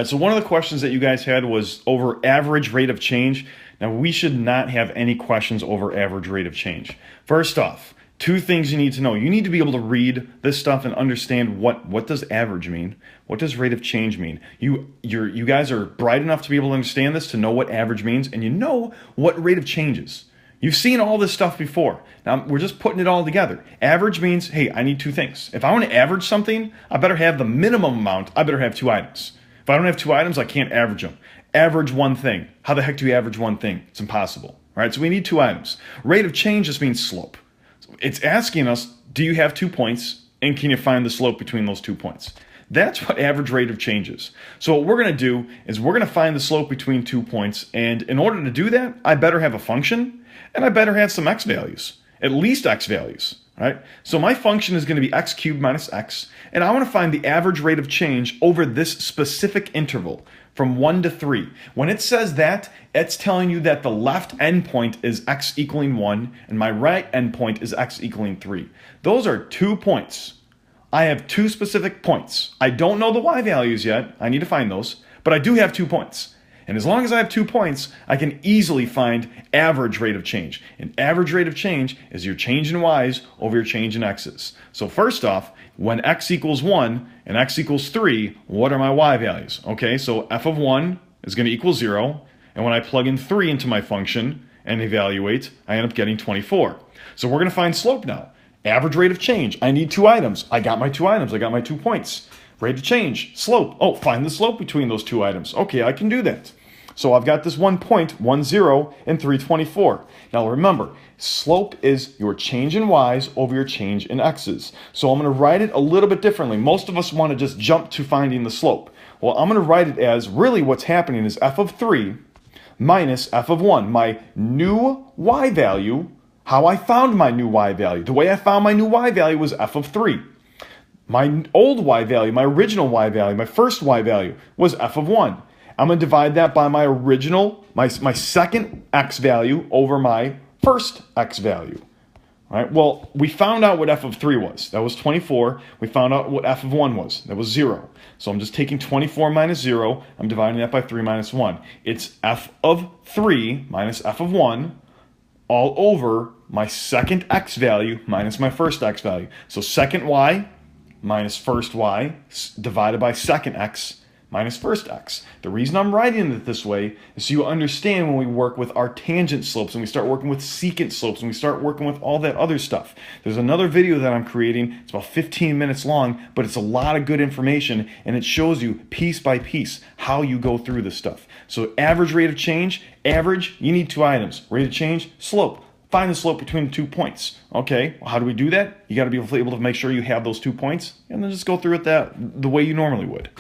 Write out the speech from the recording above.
So one of the questions that you guys had was over average rate of change. Now, we should not have any questions over average rate of change. First off, two things you need to know. You need to be able to read this stuff and understand what does average mean? What does rate of change mean? You guys are bright enough to be able to understand this, to know what average means, and you know what rate of change is. You've seen all this stuff before. Now, we're just putting it all together. Average means, hey, I need two things. If I want to average something, I better have the minimum amount. I better have two items. If I don't have two items, I can't average them. Average one thing. How the heck do you average one thing? It's impossible. All right, so we need two items. Rate of change just means slope. It's asking us, do you have 2 points, and can you find the slope between those 2 points? That's what average rate of change is. So what we're going to do is we're going to find the slope between 2 points, and in order to do that, I better have a function, and I better have some x values, at least x values. Right? So my function is going to be x cubed minus x, and I want to find the average rate of change over this specific interval from 1 to 3. When it says that, it's telling you that the left endpoint is x equaling 1, and my right endpoint is x equaling 3. Those are 2 points. I have 2 specific points. I don't know the y values yet. I need to find those, but I do have 2 points. And as long as I have 2 points, I can easily find average rate of change. And average rate of change is your change in y's over your change in x's. So first off, when x equals 1 and x equals 3, what are my y values? Okay, so f of 1 is going to equal 0. And when I plug in 3 into my function and evaluate, I end up getting 24. So we're going to find slope now. Average rate of change. I need 2 items. I got my 2 items. I got my 2 points. Rate of change, slope. Oh, find the slope between those 2 items. Okay, I can do that. So I've got this 1 point, 1, 0, and 324. Now remember, slope is your change in y's over your change in x's. So I'm going to write it a little bit differently. Most of us want to just jump to finding the slope. Well, I'm going to write it as really what's happening is f of 3 minus f of 1. My new y value, how I found my new y value. The way I found my new y value was f of 3. My old y value, my original y value, my first y value was f of 1. I'm going to divide that by my original, my second x value over my first x value. All right, well, we found out what f of 3 was. That was 24. We found out what f of 1 was. That was 0. So I'm just taking 24 minus 0. I'm dividing that by 3 minus 1. It's f of 3 minus f of 1 all over my second x value minus my first x value. So second y minus first y divided by second x minus first x. The reason I'm writing it this way is so you understand when we work with our tangent slopes and we start working with secant slopes and we start working with all that other stuff. There's another video that I'm creating. It's about 15 minutes long, but it's a lot of good information and it shows you piece by piece how you go through this stuff. So average rate of change, average, you need 2 items. Rate of change, slope. Find the slope between the 2 points. Okay, well, how do we do that? You got to be able to make sure you have those 2 points and then just go through it the way you normally would.